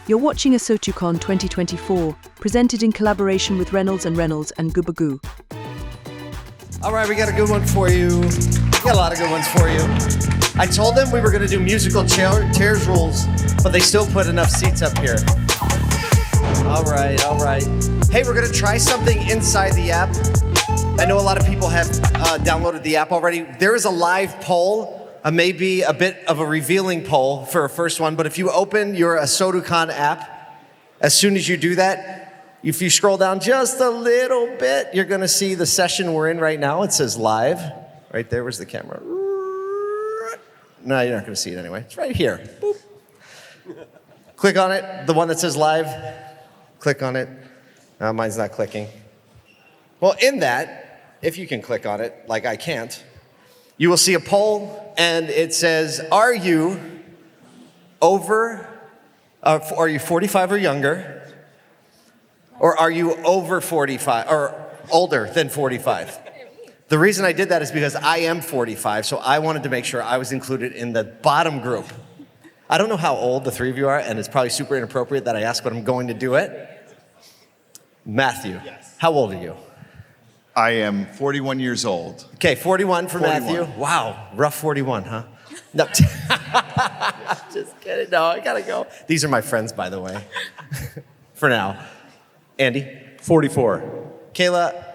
You're watching ASOTUCon 2024, presented in collaboration with Reynolds and Gubagoo. All right, we got a good one for you. We got a lot of good ones for you. I told them we were going to do musical chairs rules, but they still put enough seats up here. All right. Hey, we're going to try something inside the app. I know a lot of people have downloaded the app already. There is a live poll. Maybe a bit of a revealing poll for a first one, but if you open your ASOTUCon app, as soon as you do that, if you scroll down just a little bit, you're gonna see the session we're in right now. It says live, right there, where's the camera? No, you're not gonna see it anyway. It's right here, boop. Click on it, the one that says live, click on it. Mine's not clicking. Well, in that, if you can click on it, like I can't, you will see a poll, and it says, are you 45 or younger? Or are you over 45, or older than 45? The reason I did that is because I am 45, so I wanted to make sure I was included in the bottom group. I don't know how old the three of you are, and it's probably super inappropriate that I ask, but I'm going to do it. Matthew, yes. How old are you? I am 41 years old. Okay, 41 for 41. Matthew. Wow, rough 41, huh? No, just kidding. No, I gotta go. These are my friends, by the way, for now. Andy? 44. Kayla?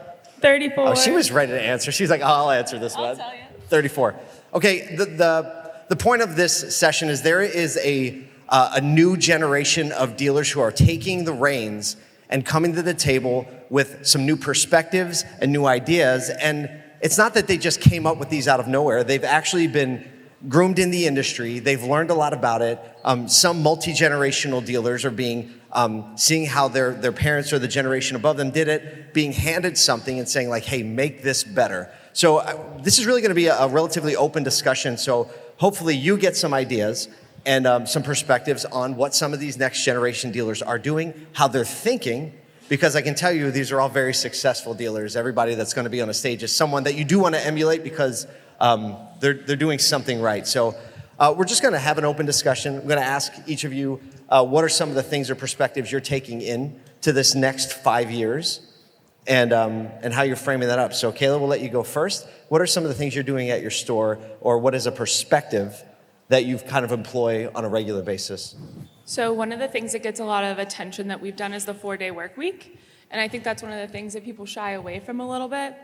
34. Oh, she was ready to answer. She's like, oh, I'll answer this one. I'll tell you. 34. Okay, the point of this session is there is a new generation of dealers who are taking the reins and coming to the table with some new perspectives and new ideas. And it's not that they just came up with these out of nowhere. They've actually been groomed in the industry. They've learned a lot about it. Some multi-generational dealers are seeing how their parents or the generation above them did it, being handed something and saying like, hey, make this better. So this is really gonna be a relatively open discussion. So hopefully you get some ideas and some perspectives on what some of these next generation dealers are doing, how they're thinking, because I can tell you these are all very successful dealers. Everybody that's gonna be on a stage is someone that you do wanna emulate because they're doing something right. So we're just gonna have an open discussion. I'm gonna ask each of you, what are some of the things or perspectives you're taking in to this next 5 years and how you're framing that up. So Kayla, we'll let you go first. What are some of the things you're doing at your store, or what is a perspective that you kind of employ on a regular basis? So one of the things that gets a lot of attention that we've done is the 4-day work week. And I think that's one of the things that people shy away from a little bit.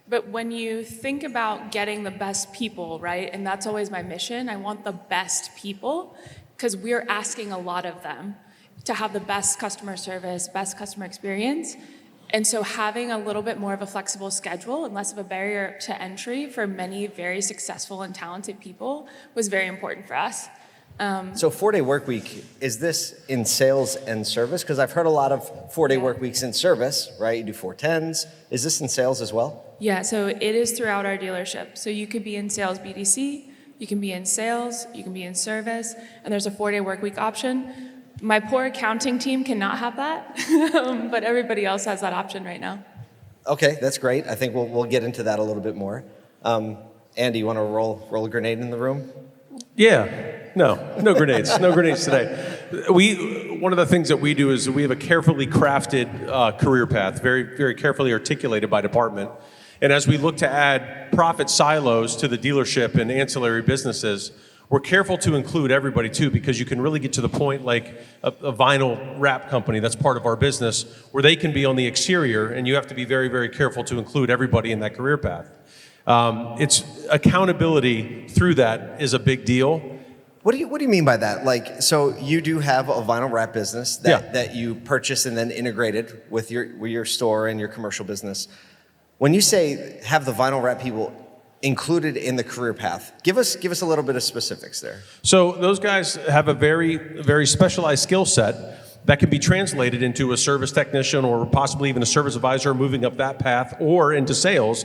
But when you think about getting the best people, right? And that's always my mission. I want the best people because we're asking a lot of them to have the best customer service, best customer experience. And so having a little bit more of a flexible schedule and less of a barrier to entry for many very successful and talented people was very important for us. So 4-day work week, is this in sales and service? Because I've heard a lot of 4-day work weeks in service, right? You do 410s. Is this in sales as well? Yeah, so it is throughout our dealership. So you could be in sales BDC, you can be in sales, you can be in service, and there's a 4-day work week option. My poor accounting team cannot have that, but everybody else has that option right now. Okay, that's great. I think we'll get into that a little bit more. Andy, you want to roll a grenade in the room? Yeah, no grenades, no grenades today. One of the things that we do is we have a carefully crafted career path, very, very carefully articulated by department. And as we look to add profit silos to the dealership and ancillary businesses, we're careful to include everybody too, because you can really get to the point like a vinyl wrap company that's part of our business where they can be on the exterior and you have to be very, very careful to include everybody in that career path. It's accountability through that is a big deal. What do you mean by that? Like, so you do have a vinyl wrap business that you purchase and then integrated with your store and your commercial business. When you say have the vinyl wrap people included in the career path, give us a little bit of specifics there. So those guys have a very, very specialized skill set that can be translated into a service technician or possibly even a service advisor moving up that path or into sales.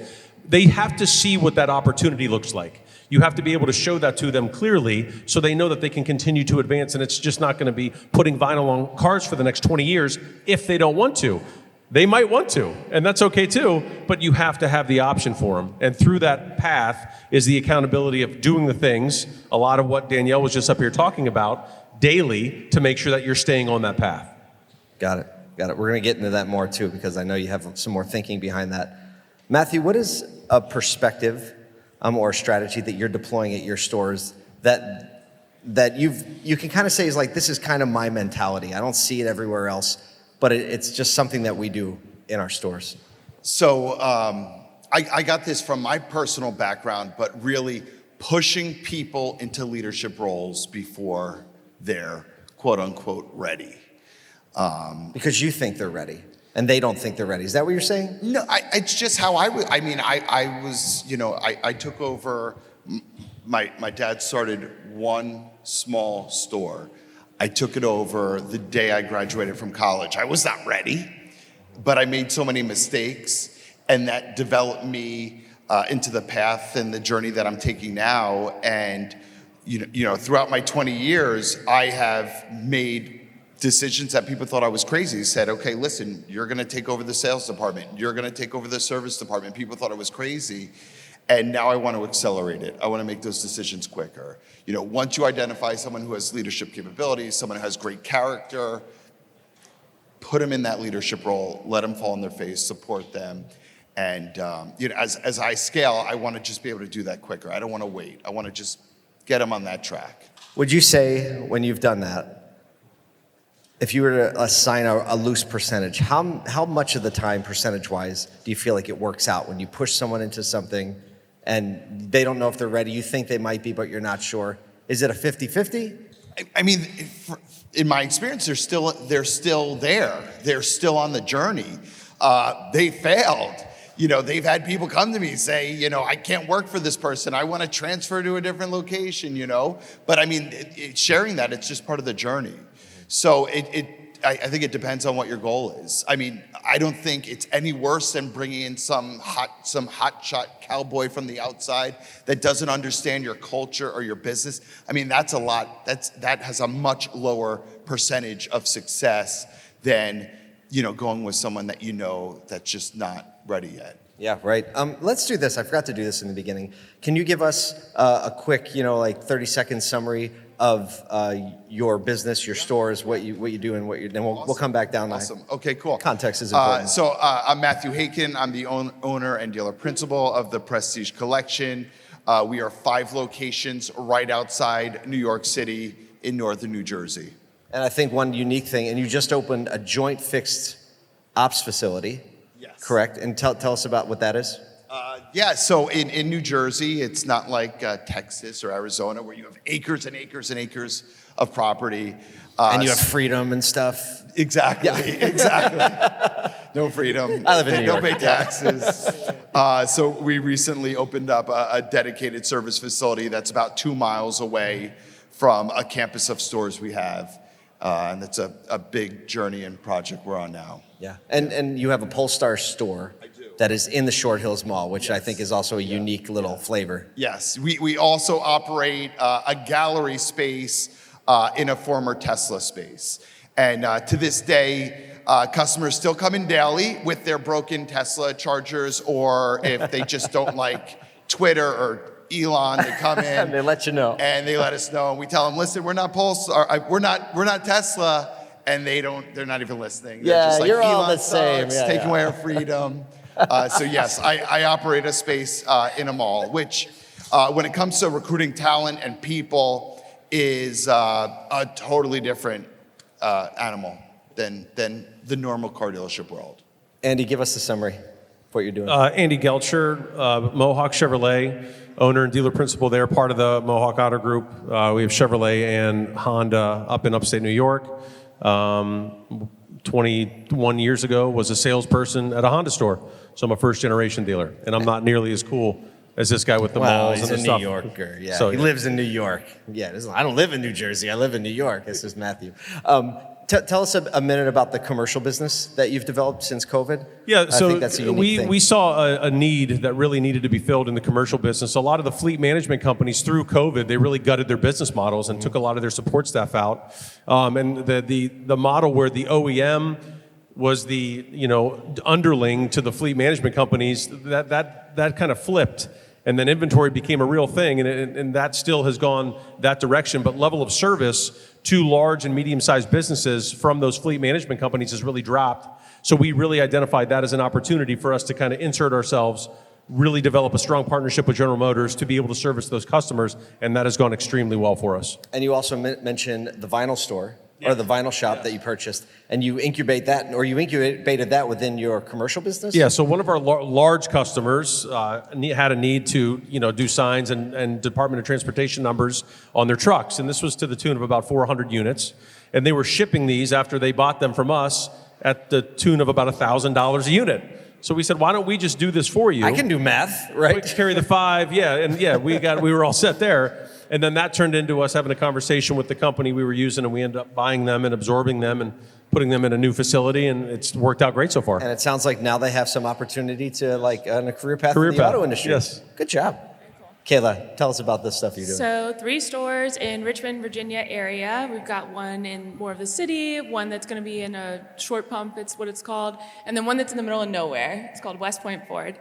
They have to see what that opportunity looks like. You have to be able to show that to them clearly so they know that they can continue to advance, and it's just not going to be putting vinyl on cars for the next 20 years if they don't want to. They might want to, and that's okay too, but you have to have the option for them. And through that path is the accountability of doing the things, a lot of what Danielle was just up here talking about, daily to make sure that you're staying on that path. Got it. Got it. We're going to get into that more too, because I know you have some more thinking behind that. Matthew, what is a perspective or a strategy that you're deploying at your stores that you can kind of say is like, this is kind of my mentality. I don't see it everywhere else, but it's just something that we do in our stores. So I got this from my personal background, but really pushing people into leadership roles before they're quote unquote ready. Because you think they're ready and they don't think they're ready. Is that what you're saying? No, it's just how I was, I took over, my dad started one small store. I took it over the day I graduated from college. I was not ready, but I made so many mistakes, and that developed me into the path and the journey that I'm taking now. And throughout my 20 years, I have made decisions that people thought I was crazy. Said, okay, listen, you're gonna take over the sales department. You're gonna take over the service department. People thought I was crazy. And now I want to accelerate it. I want to make those decisions quicker. Once you identify someone who has leadership capabilities, someone who has great character, put them in that leadership role, let them fall on their face, support them. And as I scale, I want to just be able to do that quicker. I don't want to wait. I want to just get them on that track. Would you say when you've done that, if you were to assign a loose percentage, how much of the time, percentage-wise, do you feel like it works out when you push someone into something and they don't know if they're ready? You think they might be, but you're not sure. Is it a 50-50? I mean, in my experience, they're still there. They're still on the journey. They failed. They've had people come to me say, I can't work for this person. I want to transfer to a different location, But I mean, sharing that, it's just part of the journey. So I think it depends on what your goal is. I mean, I don't think it's any worse than bringing in some hotshot cowboy from the outside that doesn't understand your culture or your business. I mean, that's a lot. That has a much lower percentage of success than going with someone that that's just not ready yet. Yeah, right. Let's do this. I forgot to do this in the beginning. Can you give us a quick, 30-second summary of your business, your stores, what you do, and what you? Then we'll come back down. Awesome. Okay, cool. Context is important. So I'm Matthew Haken. I'm the owner and dealer principal of the Prestige Collection. We are 5 locations right outside New York City in northern New Jersey. And I think one unique thing, and you just opened a joint fixed ops facility. Yes. Correct. And tell us about what that is. So in New Jersey, it's not like Texas or Arizona where you have acres and acres and acres of property. And you have freedom and stuff. Exactly, yeah. Exactly. No freedom. I live in New York. Don't pay taxes. So we recently opened up a dedicated service facility that's about 2 miles away from a campus of stores we have. And that's a big journey and project we're on now. Yeah, and you have a Polestar store that is in the Short Hills Mall, which I think is also a unique little flavor. Yes, we also operate a gallery space in a former Tesla space. And to this day, customers still come in daily with their broken Tesla chargers, or if they just don't like Twitter or Elon, they come in and they let you know. And they let us know. And we tell them, listen, we're not Polestar, we're not Tesla. And they're not even listening. They're just like, you're Elon all the same. sucks, taking away our freedom. So yes, I operate a space in a mall, which when it comes to recruiting talent and people is a totally different animal than the normal car dealership world. Andy, give us a summary of what you're doing. Andy Gelcher, Mohawk Chevrolet, owner and dealer principal there, part of the Mohawk Auto Group. We have Chevrolet and Honda up in upstate New York. 21 years ago was a salesperson at a Honda store. So I'm a first generation dealer, and I'm not nearly as cool as this guy with the malls and the stuff. He's a New Yorker, yeah. So, he lives in New York. Yeah, I don't live in New Jersey, I live in New York. This is Matthew. Tell us a minute about the commercial business that you've developed since COVID. Yeah, I so think that's a unique thing. we saw a need that really needed to be filled in the commercial business. A lot of the fleet management companies through COVID, they really gutted their business models and took a lot of their support staff out. And the model where the OEM was the underling to the fleet management companies, that kind of flipped. And then inventory became a real thing, and that still has gone that direction. But level of service to large and medium-sized businesses from those fleet management companies has really dropped. So we really identified that as an opportunity for us to kind of insert ourselves, really develop a strong partnership with General Motors to be able to service those customers, and that has gone extremely well for us. And you also mentioned the vinyl store, or the vinyl shop that you purchased, and you incubated that within your commercial business? Yeah, so one of our large customers had a need to do signs and Department of Transportation numbers on their trucks, and this was to the tune of about 400 units, and they were shipping these after they bought them from us at the tune of about $1,000 a unit. So we said, why don't we just do this for you? I can do math, right? We carry the 5, we were all set there. And then that turned into us having a conversation with the company we were using, and we ended up buying them and absorbing them and putting them in a new facility, and it's worked out great so far. And it sounds like now they have some opportunity to on a career path in the auto industry. Yes. Good job. Kayla, tell us about this stuff you're doing. So 3 stores in Richmond, Virginia area. We've got one in more of the city, one that's going to be in a short pump, it's what it's called, and then one that's in the middle of nowhere. It's called West Point Ford.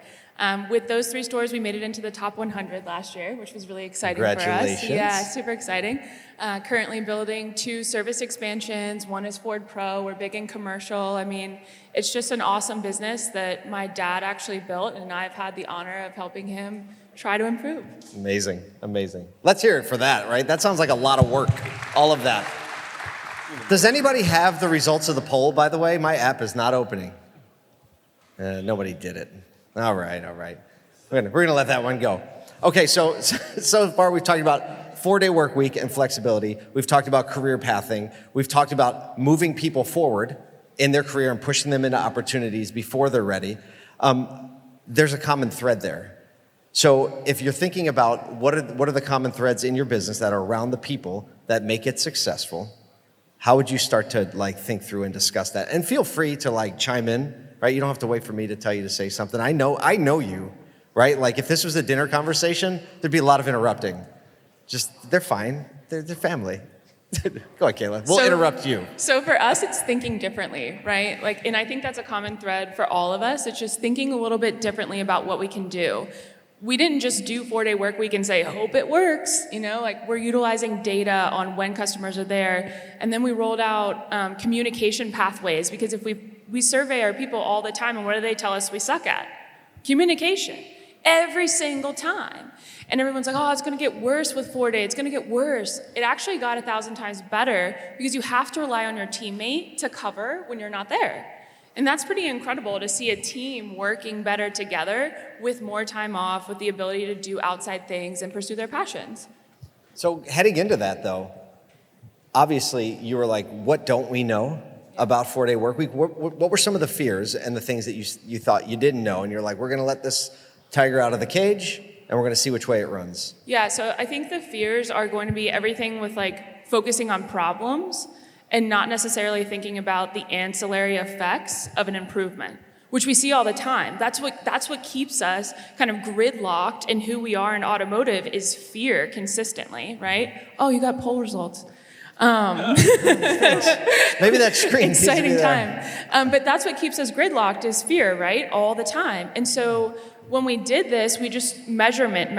With those 3 stores, we made it into the top 100 last year, which was really exciting for us. Congratulations. Yeah, super exciting. Currently building 2 service expansions. One is Ford Pro. We're big in commercial. I mean, it's just an awesome business that my dad actually built, and I've had the honor of helping him try to improve. Amazing, amazing. Let's hear it for that, right? That sounds like a lot of work, all of that. Does anybody have the results of the poll, by the way? My app is not opening. Nobody did it. All right. We're gonna let that one go. Okay, so far we've talked about 4-day work week and flexibility. We've talked about career pathing. We've talked about moving people forward in their career and pushing them into opportunities before they're ready. There's a common thread there. So if you're thinking about what are the common threads in your business that are around the people that make it successful, how would you start to think through and discuss that? And feel free to chime in, right? You don't have to wait for me to tell you to say something. I know you, right? If this was a dinner conversation, there'd be a lot of interrupting. They're fine. They're family. Go ahead, Kayla. We'll interrupt you. So for us, it's thinking differently, right? And I think that's a common thread for all of us. It's just thinking a little bit differently about what we can do. We didn't just do 4-day work week and say, hope it works. We're utilizing data on when customers are there. And then we rolled out communication pathways, because if we survey our people all the time, and what do they tell us we suck at? Communication. Every single time. And everyone's like, oh, it's going to get worse with 4-day. It's going to get worse. It actually got 1,000 times better, because you have to rely on your teammate to cover when you're not there. And that's pretty incredible to see a team working better together with more time off, with the ability to do outside things and pursue their passions. So heading into that, though, obviously you were like, what don't we know about 4-day work week? What were some of the fears and the things that you thought you didn't know? And you're like, we're going to let this tiger out of the cage, and we're going to see which way it runs. Yeah, so I think the fears are going to be everything with focusing on problems and not necessarily thinking about the ancillary effects of an improvement, which we see all the time. That's what keeps us kind of gridlocked in who we are in automotive, is fear consistently, right? Oh, you got poll results. Maybe that screen. Exciting time. But that's what keeps us gridlocked, is fear, right? All the time. And so when we did this, we just measurement,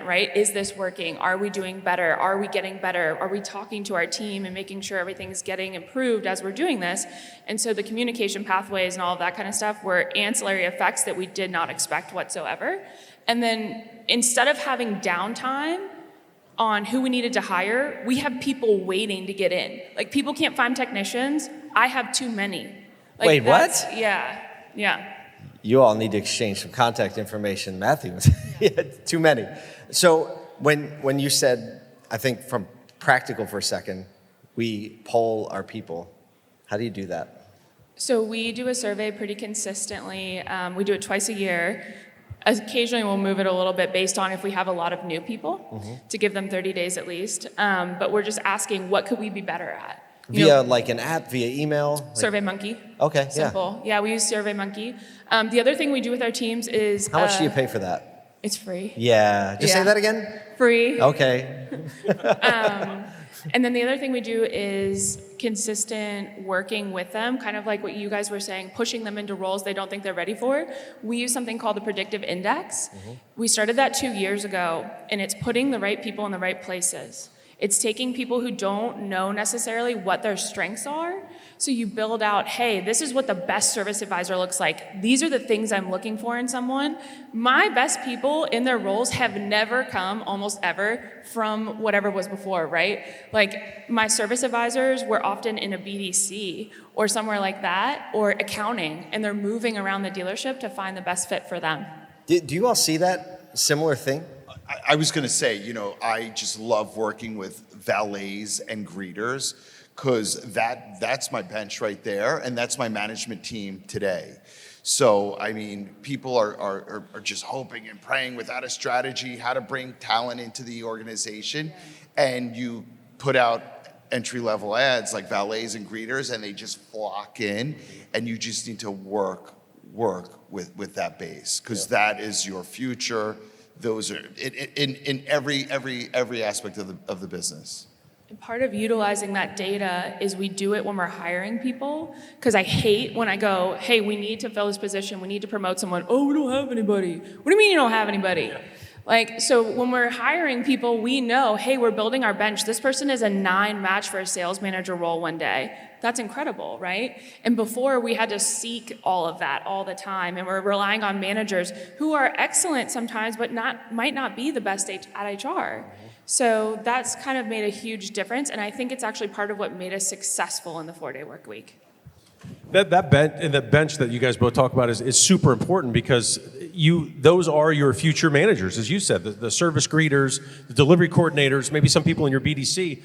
right? Is this working? Are we doing better? Are we getting better? Are we talking to our team and making sure everything's getting improved as we're doing this? And so the communication pathways and all of that kind of stuff were ancillary effects that we did not expect whatsoever. And then instead of having downtime on who we needed to hire, we have people waiting to get in. People can't find technicians. I have too many. Wait, what? Yeah. You all need to exchange some contact information. Matthew, too many. So when you said, I think from practical for a second, we poll our people, how do you do that? So we do a survey pretty consistently. We do it twice a year. Occasionally we'll move it a little bit based on if we have a lot of new people, to give them 30 days at least. But we're just asking, what could we be better at? Via an app, via email? SurveyMonkey. Okay, Simple. Yeah, we use SurveyMonkey. The other thing we do with our teams is... How much do you pay for that? It's free. Yeah. Just say that again? Free. Okay. And then the other thing we do is consistent working with them, kind of like what you guys were saying, pushing them into roles they don't think they're ready for. We use something called the predictive index. We started that 2 years ago, and it's putting the right people in the right places. It's taking people who don't know necessarily what their strengths are. So you build out, hey, this is what the best service advisor looks like. These are the things I'm looking for in someone. My best people in their roles have never come, almost ever, from whatever was before, right? Like my service advisors were often in a BDC or somewhere like that, or accounting, and they're moving around the dealership to find the best fit for them. Do you all see that similar thing? I was going to say, I just love working with valets and greeters because that's my bench right there, and that's my management team today. So, I mean, people are just hoping and praying without a strategy how to bring talent into the organization, and you put out entry-level ads like valets and greeters, and they just flock in, and you just need to work with that base because that is your future. Those are in every aspect of the business. And part of utilizing that data is we do it when we're hiring people, because I hate when I go, hey, we need to fill this position, we need to promote someone. Oh, we don't have anybody. What do you mean you don't have anybody? Like, so when we're hiring people, we know, hey, we're building our bench. This person is a 9 match for a sales manager role one day. That's incredible, right? And before, we had to seek all of that all the time, and we're relying on managers who are excellent sometimes, but might not be the best at HR. So that's kind of made a huge difference, and I think it's actually part of what made us successful in the 4-day work week. That bench that you guys both talk about is super important because those are your future managers, as you said, the service greeters, the delivery coordinators, maybe some people in your BDC.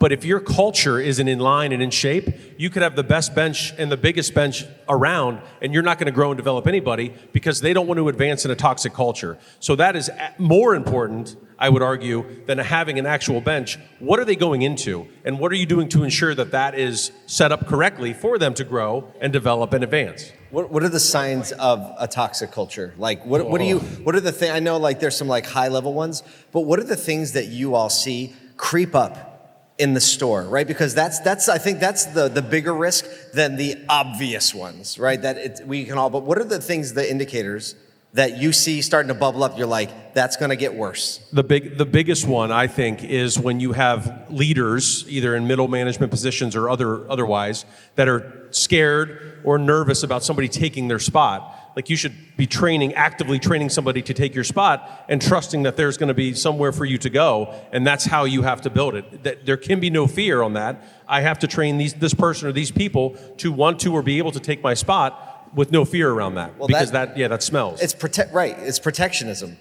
But if your culture isn't in line and in shape, you could have the best bench and the biggest bench around, and you're not going to grow and develop anybody because they don't want to advance in a toxic culture. So that is more important, I would argue, than having an actual bench. What are they going into, and what are you doing to ensure that that is set up correctly for them to grow and develop and advance? What are the signs of a toxic culture? Like, what are the things, I know like there's some like high level ones, but what are the things that you all see creep up in the store, right? Because that's I think that's the bigger risk than the obvious ones, right? We can all, but what are the things, the indicators that you see starting to bubble up? You're like, that's going to get worse. The biggest one, I think, is when you have leaders, either in middle management positions or otherwise, that are scared or nervous about somebody taking their spot. Like, you should be actively training somebody to take your spot and trusting that there's going to be somewhere for you to go, and that's how you have to build it. That there can be no fear on that. I have to train this person or these people to want to or be able to take my spot with no fear around that, because that smells. It's protectionism.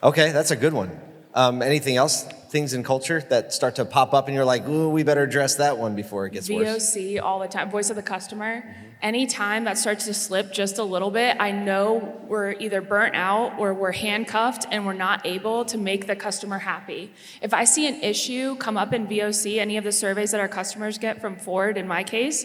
Okay, that's a good one. Anything else? Things in culture that start to pop up and you're like, ooh, we better address that one before it gets worse. VOC all the time, voice of the customer. Anytime that starts to slip just a little bit, I know we're either burnt out or we're handcuffed and we're not able to make the customer happy. If I see an issue come up in VOC, any of the surveys that our customers get from Ford, in my case,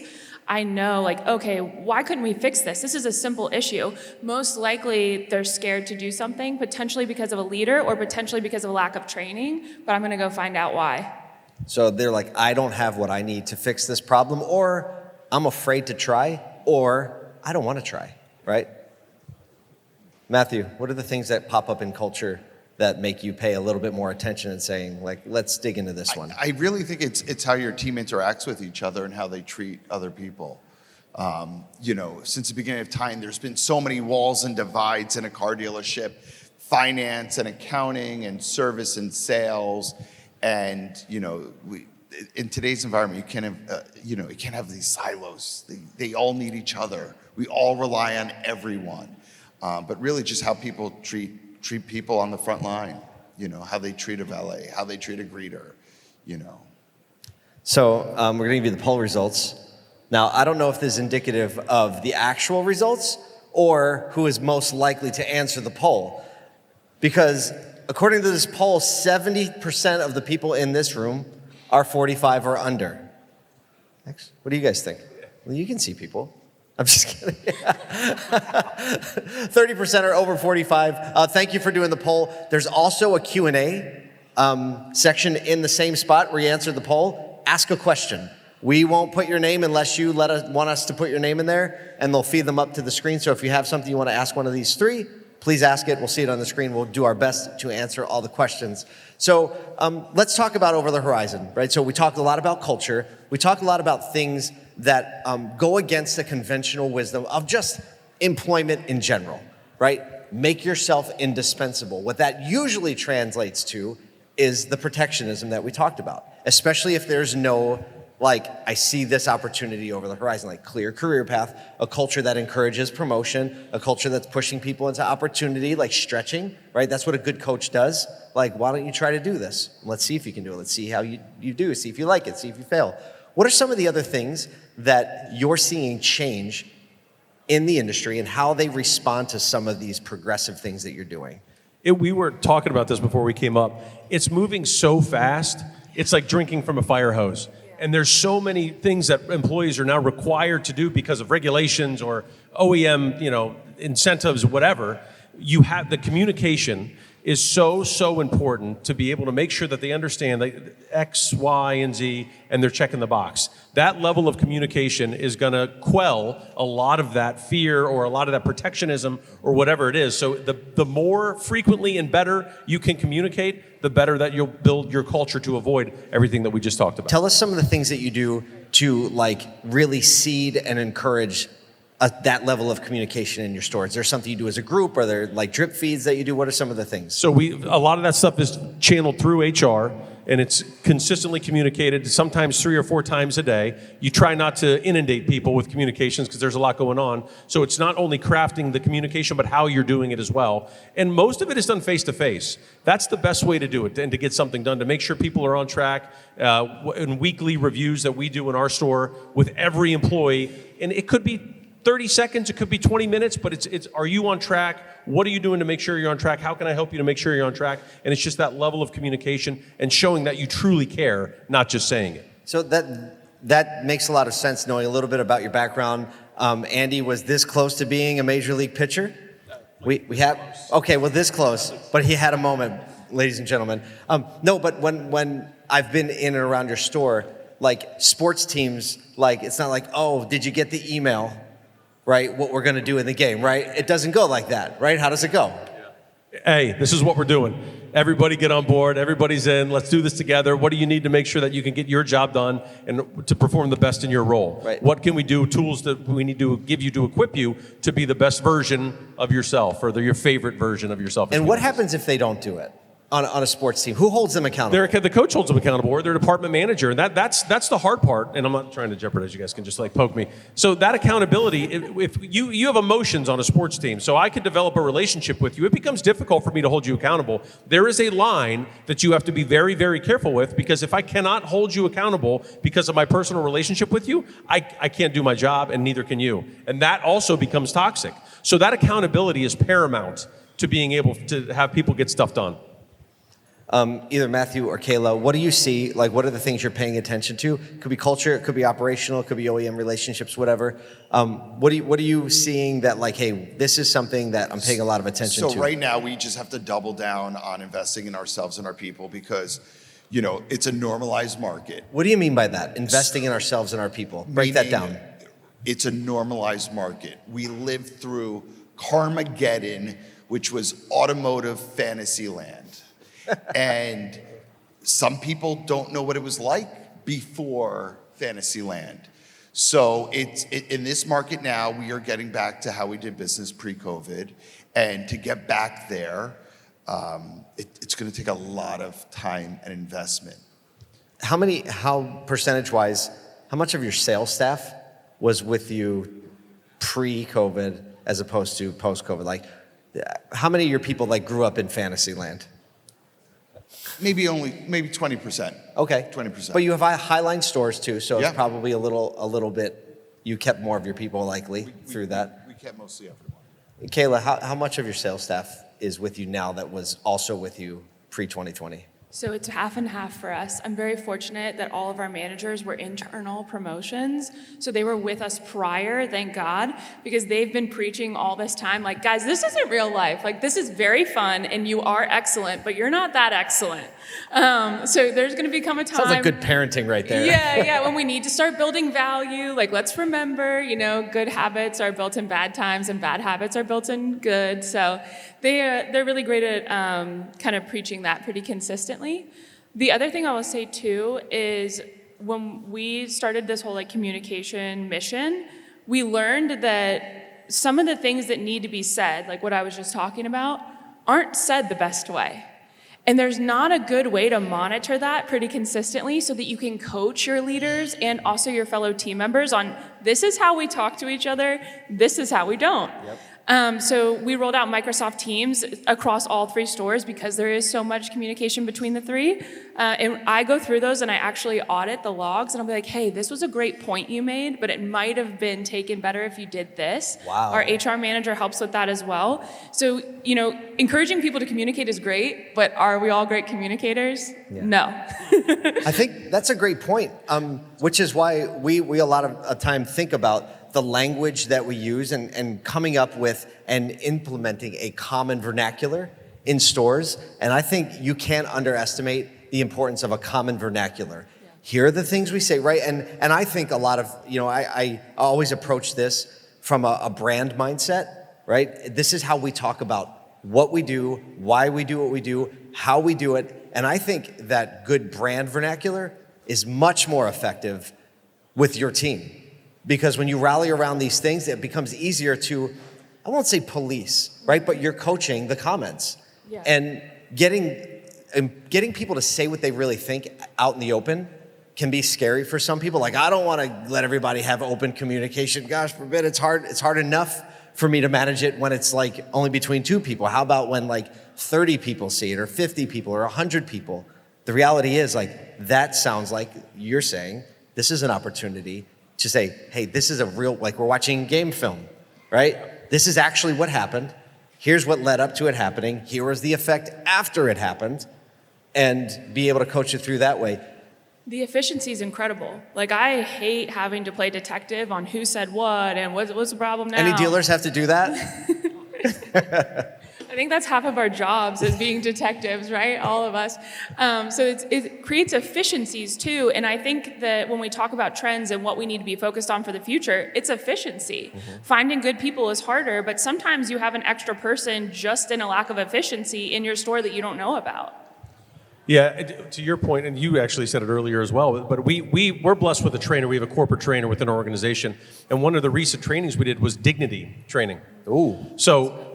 I know, like, okay, why couldn't we fix this? This is a simple issue. Most likely they're scared to do something, potentially because of a leader or potentially because of a lack of training, but I'm gonna go find out why. So they're like, I don't have what I need to fix this problem, or I'm afraid to try, or I don't wanna try, right? Matthew, what are the things that pop up in culture that make you pay a little bit more attention and saying, like, let's dig into this one? I really think it's how your team interacts with each other and how they treat other people. Since the beginning of time, there's been so many walls and divides in a car dealership, finance and accounting and service and sales. And, in today's environment, you can't have these silos. They all need each other. We all rely on everyone. But really just how people treat people on the front line, how they treat a valet, how they treat a greeter, So we're gonna give you the poll results. Now, I don't know if this is indicative of the actual results or who is most likely to answer the poll. Because according to this poll, 70% of the people in this room are 45 or under. Next. What do you guys think? Well, you can see people. I'm just kidding. 30% are over 45. Thank you for doing the poll. There's also a Q&A section in the same spot where you answer the poll. Ask a question. We won't put your name unless you want us to put your name in there, and they'll feed them up to the screen. So if you have something you want to ask one of these three, please ask it. We'll see it on the screen. We'll do our best to answer all the questions. So let's talk about over the horizon, right? So we talked a lot about culture. We talked a lot about things that go against the conventional wisdom of just employment in general, right? Make yourself indispensable. What that usually translates to is the protectionism that we talked about, especially if there's no, like, I see this opportunity over the horizon, like clear career path, a culture that encourages promotion, a culture that's pushing people into opportunity, like stretching, right? That's what a good coach does. Like, why don't you try to do this? Let's see if you can do it. Let's see how you do, see if you like it, see if you fail. What are some of the other things that you're seeing change in the industry and how they respond to some of these progressive things that you're doing? We were talking about this before we came up. It's moving so fast, it's like drinking from a fire hose. And there's so many things that employees are now required to do because of regulations or OEM, incentives, whatever. You have the communication is so important to be able to make sure that they understand that X, Y, and Z, and they're checking the box. That level of communication is going to quell a lot of that fear or a lot of that protectionism or whatever it is. So the more frequently and better you can communicate, the better that you'll build your culture to avoid everything that we just talked about. Tell us some of the things that you do to really seed and encourage that level of communication in your store. Is there something you do as a group? Are there drip feeds that you do? What are some of the things? So a lot of that stuff is channeled through HR, and it's consistently communicated, sometimes 3 or 4 times a day. You try not to inundate people with communications because there's a lot going on. So it's not only crafting the communication, but how you're doing it as well. And most of it is done face-to-face. That's the best way to do it, and to get something done, to make sure people are on track. In weekly reviews that we do in our store with every employee, and it could be 30 seconds, it could be 20 minutes, but it's are you on track? What are you doing to make sure you're on track? How can I help you to make sure you're on track? And it's just that level of communication and showing that you truly care, not just saying it. So that makes a lot of sense, knowing a little bit about your background. Andy was this close to being a major league pitcher? We have, okay, well, this close, but he had a moment, ladies and gentlemen. No, but when I've been in and around your store, sports teams, it's not oh, did you get the email? Right, what we're going to do in the game, right? It doesn't go like that, right? How does it go? Hey, this is what we're doing. Everybody get on board. Everybody's in. Let's do this together. What do you need to make sure that you can get your job done and to perform the best in your role? Right. What can we do? Tools that we need to give you to equip you to be the best version of yourself, or your favorite version of yourself. And what happens if they don't do it on a sports team? Who holds them accountable? The coach holds them accountable, or their department manager, and that's the hard part. And I'm not trying to jeopardize. You guys can just poke me. So that accountability, if you have emotions on a sports team, so I could develop a relationship with you, it becomes difficult for me to hold you accountable. There is a line that you have to be very, very careful with, because if I cannot hold you accountable because of my personal relationship with you, I can't do my job, and neither can you. And that also becomes toxic. So that accountability is paramount to being able to have people get stuff done. Either Matthew or Kayla, what do you see? What are the things you're paying attention to? It could be culture, it could be operational, it could be OEM relationships, whatever. What are you seeing that hey, this is something that I'm paying a lot of attention to? So right now we just have to double down on investing in ourselves and our people, because it's a normalized market. What do you mean by that? Investing in ourselves and our people. Break that down. It's a normalized market. We lived through Carmageddon, which was automotive fantasy land. And some people don't know what it was like before Fantasyland. So in this market now, we are getting back to how we did business pre-COVID. And to get back there, it's going to take a lot of time and investment. How percentage-wise, how much of your sales staff was with you pre-COVID as opposed to post-COVID? How many of your people grew up in Fantasyland? Maybe 20%. Okay. 20%. But you have Highline stores too, so Yeah. it's probably a little bit, you kept more of your people likely through that. We kept mostly everyone. Kayla, how much of your sales staff is with you now that was also with you pre-2020? So it's half and half for us. I'm very fortunate that all of our managers were internal promotions. So they were with us prior, thank God, because they've been preaching all this time, like, guys, this isn't real life. Like, this is very fun and you are excellent, but you're not that excellent. So there's gonna become a time. Sounds like good parenting right there. Yeah, when we need to start building value, like let's remember, good habits are built in bad times and bad habits are built in good. So they're really great at kind of preaching that pretty consistently. The other thing I will say too is when we started this whole communication mission, we learned that some of the things that need to be said, like what I was just talking about, aren't said the best way. And there's not a good way to monitor that pretty consistently so that you can coach your leaders and also your fellow team members on this is how we talk to each other, this is how we don't. Yep. So we rolled out Microsoft Teams across all 3 stores because there is so much communication between the 3. And I go through those and I actually audit the logs and I'll be like, hey, this was a great point you made, but it might have been taken better if you did this. Wow. Our HR manager helps with that as well. So, encouraging people to communicate is great, but are we all great communicators? Yeah. No. I think that's a great point, which is why we a lot of time think about the language that we use and coming up with and implementing a common vernacular in stores. And I think you can't underestimate the importance of a common vernacular. Yeah. Here are the things we say, right? And I think a lot of, I always approach this from a brand mindset, right? This is how we talk about what we do, why we do what we do, how we do it. And I think that good brand vernacular is much more effective with your team. Because when you rally around these things, it becomes easier to, I won't say police, right? But you're coaching the comments. Yeah. And getting people to say what they really think out in the open can be scary for some people. Like, I don't want to let everybody have open communication. Gosh forbid, it's hard enough for me to manage it when it's like only between 2 people. How about when like 30 people see it or 50 people or 100 people? The reality is that sounds like you're saying, this is an opportunity to say, hey, this is a real, like we're watching game film, right? This is actually what happened. Here's what led up to it happening. Here was the effect after it happened, and be able to coach it through that way. The efficiency is incredible. Like, I hate having to play detective on who said what and what's the problem now. Any dealers have to do that? I think that's half of our jobs is being detectives, right? All of us. So it creates efficiencies too. And I think that when we talk about trends and what we need to be focused on for the future, it's efficiency. Mm-hmm. Finding good people is harder, but sometimes you have an extra person just in a lack of efficiency in your store that you don't know about. Yeah, to your point, and you actually said it earlier as well, but we're blessed with a trainer. We have a corporate trainer within our organization. And one of the recent trainings we did was dignity training. Ooh.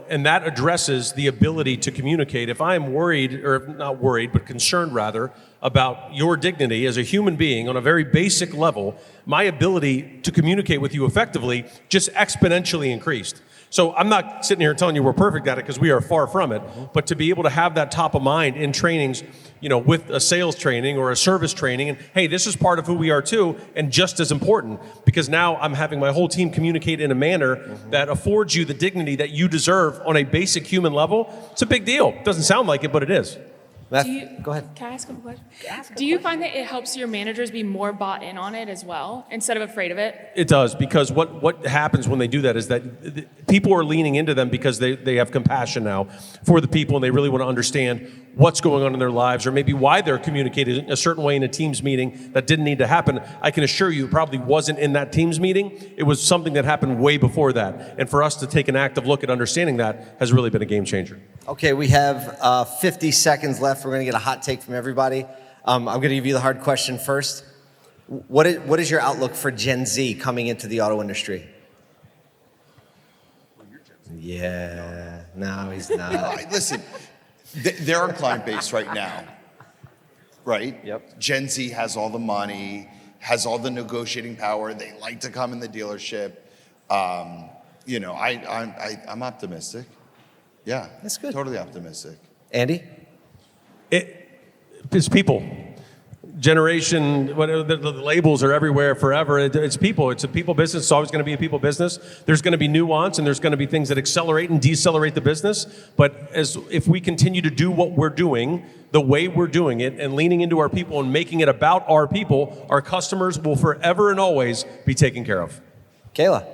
And that addresses the ability to communicate. If I am worried, or not worried, but concerned rather, about your dignity as a human being on a very basic level, my ability to communicate with you effectively just exponentially increased. So I'm not sitting here telling you we're perfect at it because we are far from it, but to be able to have that top of mind in trainings, with a sales training or a service training, and hey, this is part of who we are too, and just as important, because now I'm having my whole team communicate in a manner that affords you the dignity that you deserve on a basic human level. It's a big deal. It doesn't sound like it, but it is. Go ahead. Can I ask a question? Do you find that it helps your managers be more bought in on it as well, instead of afraid of it? It does, because what happens when they do that is that people are leaning into them because they have compassion now for the people, and they really want to understand what's going on in their lives, or maybe why they're communicating a certain way in a Teams meeting that didn't need to happen. I can assure you it probably wasn't in that Teams meeting. It was something that happened way before that. And for us to take an active look at understanding that has really been a game changer. Okay, we have 50 seconds left. We're going to get a hot take from everybody. I'm going to give you the hard question first. What is your outlook for Gen Z coming into the auto industry? Yeah, no, he's not. Listen, they're our client base right now, right? Yep. Gen Z has all the money, has all the negotiating power. They like to come in the dealership. I'm optimistic. Yeah, That's good. Totally optimistic. Andy? It's people. generation, the labels are everywhere forever. It's people. It's a people business. It's always going to be a people business. There's going to be nuance, and there's going to be things that accelerate and decelerate the business. But if we continue to do what we're doing, the way we're doing it, and leaning into our people and making it about our people, our customers will forever and always be taken care of. Kayla.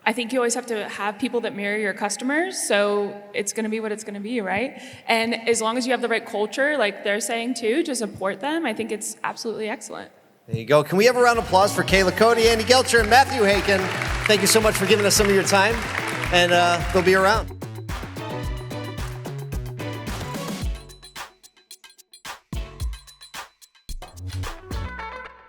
I think you always have to have people that mirror your customers, so it's going to be what it's going to be, right? And as long as you have the right culture, like they're saying too, to support them, I think it's absolutely excellent. There you go. Can we have a round of applause for Kayla Cody, Andy Gelcher, and Matthew Haken? Thank you so much for giving us some of your time, and they'll be around.